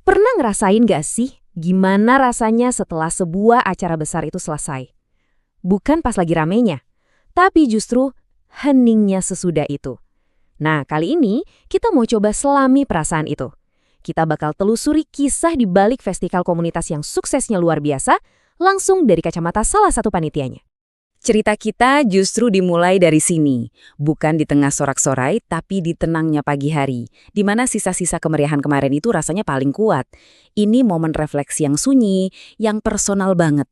Pernah ngerasain gak sih gimana rasanya setelah sebuah acara besar itu selesai? Bukan pas lagi ramenya, tapi justru heningnya sesudah itu. Nah, kali ini kita mau coba selami perasaan itu. Kita bakal telusuri kisah di balik festival komunitas yang suksesnya luar biasa, langsung dari kacamata salah satu panitianya. Cerita kita justru dimulai dari sini, bukan di tengah sorak-sorai, tapi di tenangnya pagi hari, di mana sisa-sisa kemeriahan kemarin itu rasanya paling kuat. Ini momen refleksi yang sunyi, yang personal banget.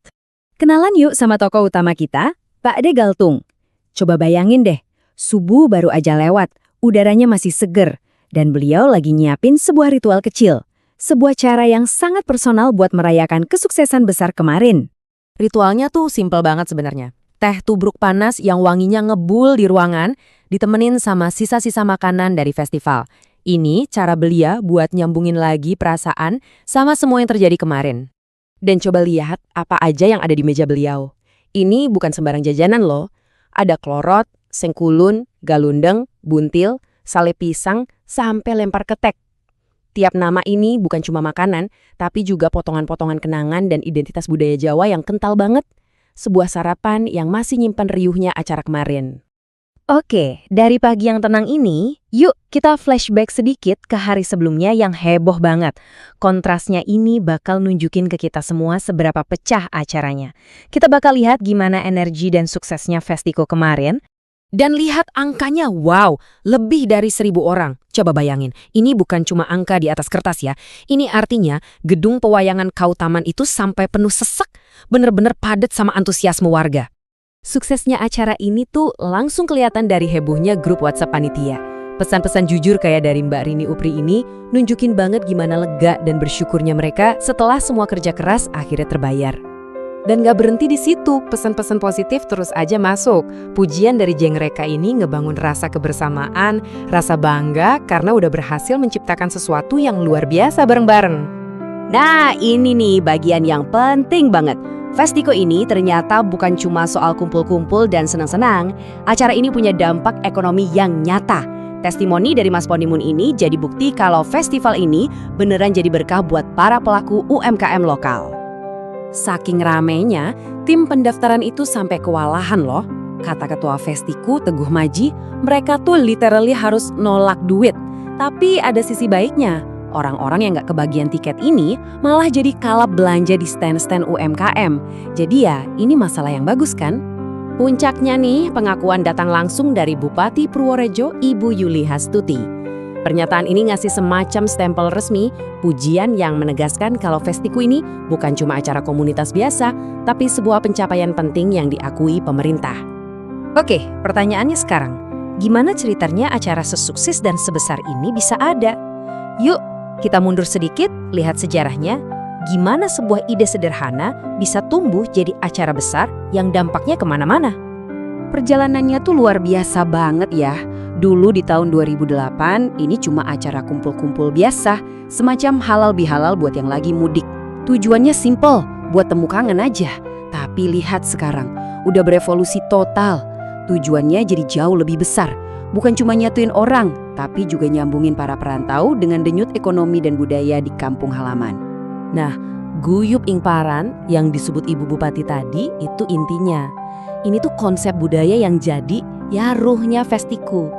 Kenalan yuk sama tokoh utama kita, Pak De Galtung. Coba bayangin deh, subuh baru aja lewat, udaranya masih seger, dan beliau lagi nyiapin sebuah ritual kecil. Sebuah cara yang sangat personal buat merayakan kesuksesan besar kemarin. Ritualnya tuh simpel banget sebenarnya. Teh tubruk panas yang wanginya ngebul di ruangan, ditemenin sama sisa-sisa makanan dari festival. Ini cara beliau buat nyambungin lagi perasaan sama semua yang terjadi kemarin. Dan coba lihat apa aja yang ada di meja beliau. Ini bukan sembarang jajanan loh. Ada klorot, sengkulun, galundeng, buntil, sale pisang, sampai lempar ketek. Tiap nama ini bukan cuma makanan, tapi juga potongan-potongan kenangan dan identitas budaya Jawa yang kental banget. Sebuah sarapan yang masih nyimpan riuhnya acara kemarin. Oke, dari pagi yang tenang ini, yuk kita flashback sedikit ke hari sebelumnya yang heboh banget. Kontrasnya ini bakal nunjukin ke kita semua seberapa pecah acaranya. Kita bakal lihat gimana energi dan suksesnya Festiko kemarin. Dan lihat angkanya, wow, lebih dari 1.000 orang. Coba bayangin, ini bukan cuma angka di atas kertas ya. Ini artinya gedung pewayangan Kautaman itu sampai penuh sesek, bener-bener padat sama antusiasme warga. Suksesnya acara ini tuh langsung kelihatan dari hebohnya grup WhatsApp panitia. Pesan-pesan jujur kayak dari Mbak Rini Upri ini nunjukin banget gimana lega dan bersyukurnya mereka setelah semua kerja keras akhirnya terbayar. Dan gak berhenti di situ, pesan-pesan positif terus aja masuk. Pujian dari geng Reka ini ngebangun rasa kebersamaan, rasa bangga karena udah berhasil menciptakan sesuatu yang luar biasa bareng-bareng. Nah, ini nih bagian yang penting banget. Festiko ini ternyata bukan cuma soal kumpul-kumpul dan senang-senang. Acara ini punya dampak ekonomi yang nyata. Testimoni dari Mas Ponimun ini jadi bukti kalau festival ini beneran jadi berkah buat para pelaku UMKM lokal. Saking ramenya, tim pendaftaran itu sampai kewalahan loh. Kata ketua Festiku, Teguh Maji, mereka tuh literally harus nolak duit. Tapi ada sisi baiknya. Orang-orang yang nggak kebagian tiket ini malah jadi kalap belanja di stand-stand UMKM. Jadi ya, ini masalah yang bagus kan? Puncaknya nih, pengakuan datang langsung dari Bupati Purworejo, Ibu Yuli Hastuti. Pernyataan ini ngasih semacam stempel resmi, pujian yang menegaskan kalau Festiku ini bukan cuma acara komunitas biasa, tapi sebuah pencapaian penting yang diakui pemerintah. Oke, pertanyaannya sekarang, gimana ceritanya acara sesukses dan sebesar ini bisa ada? Yuk, kita mundur sedikit, lihat sejarahnya, gimana sebuah ide sederhana bisa tumbuh jadi acara besar yang dampaknya kemana-mana. Perjalanannya tuh luar biasa banget ya. Dulu di tahun 2008, ini cuma acara kumpul-kumpul biasa, semacam halal bihalal buat yang lagi mudik. Tujuannya simple, buat temu kangen aja. Tapi lihat sekarang, udah berevolusi total. Tujuannya jadi jauh lebih besar. Bukan cuma nyatuin orang, tapi juga nyambungin para perantau dengan denyut ekonomi dan budaya di kampung halaman. Nah, Guyup Ingparan yang disebut Ibu Bupati tadi itu intinya. Ini tuh konsep budaya yang jadi ya ruhnya Festiku.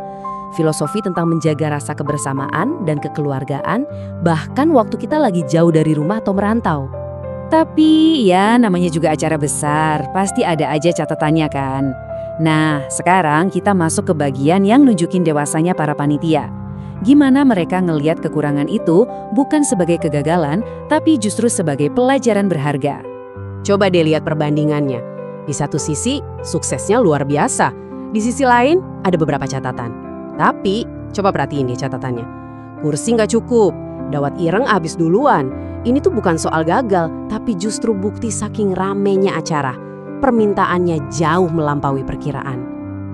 Filosofi tentang menjaga rasa kebersamaan dan kekeluargaan, bahkan waktu kita lagi jauh dari rumah atau merantau. Tapi ya namanya juga acara besar, pasti ada aja catatannya kan. Nah, sekarang kita masuk ke bagian yang nunjukin dewasanya para panitia. Gimana mereka ngelihat kekurangan itu bukan sebagai kegagalan, tapi justru sebagai pelajaran berharga. Coba deh lihat perbandingannya. Di satu sisi, suksesnya luar biasa. Di sisi lain, ada beberapa catatan. Tapi, coba perhatiin deh catatannya. Kursi nggak cukup, dawet ireng habis duluan. Ini tuh bukan soal gagal, tapi justru bukti saking ramenya acara. Permintaannya jauh melampaui perkiraan.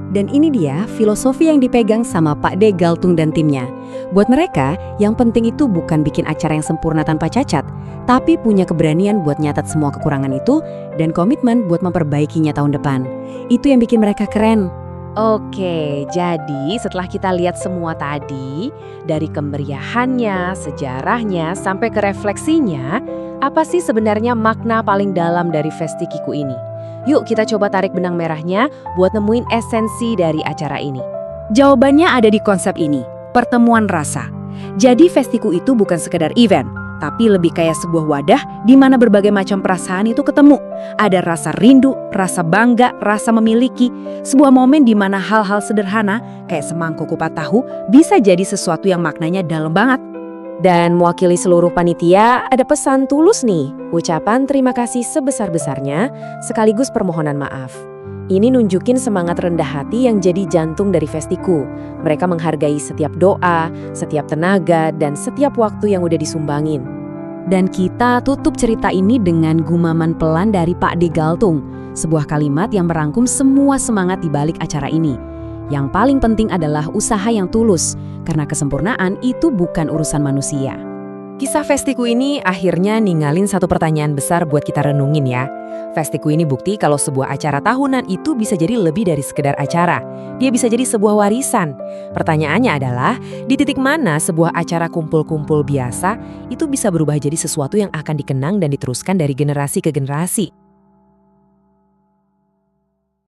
Dan ini dia filosofi yang dipegang sama Pak De Galtung dan timnya. Buat mereka, yang penting itu bukan bikin acara yang sempurna tanpa cacat, tapi punya keberanian buat nyatat semua kekurangan itu dan komitmen buat memperbaikinya tahun depan. Itu yang bikin mereka keren. Oke, jadi setelah kita lihat semua tadi, dari kemeriahannya, sejarahnya, sampai ke refleksinya, apa sih sebenarnya makna paling dalam dari Festikiku ini? Yuk kita coba tarik benang merahnya buat nemuin esensi dari acara ini. Jawabannya ada di konsep ini, pertemuan rasa. Jadi Festiku itu bukan sekedar event, tapi lebih kayak sebuah wadah di mana berbagai macam perasaan itu ketemu. Ada rasa rindu, rasa bangga, rasa memiliki, sebuah momen di mana hal-hal sederhana kayak semangkuk kupat tahu bisa jadi sesuatu yang maknanya dalam banget. Dan mewakili seluruh panitia, ada pesan tulus nih, ucapan terima kasih sebesar-besarnya, sekaligus permohonan maaf. Ini nunjukin semangat rendah hati yang jadi jantung dari Festiku. Mereka menghargai setiap doa, setiap tenaga, dan setiap waktu yang udah disumbangin. Dan kita tutup cerita ini dengan gumaman pelan dari Pak De Galtung, sebuah kalimat yang merangkum semua semangat di balik acara ini. Yang paling penting adalah usaha yang tulus, karena kesempurnaan itu bukan urusan manusia. Kisah Festiku ini akhirnya ninggalin satu pertanyaan besar buat kita renungin ya. Festiku ini bukti kalau sebuah acara tahunan itu bisa jadi lebih dari sekedar acara. Dia bisa jadi sebuah warisan. Pertanyaannya adalah, di titik mana sebuah acara kumpul-kumpul biasa itu bisa berubah jadi sesuatu yang akan dikenang dan diteruskan dari generasi ke generasi?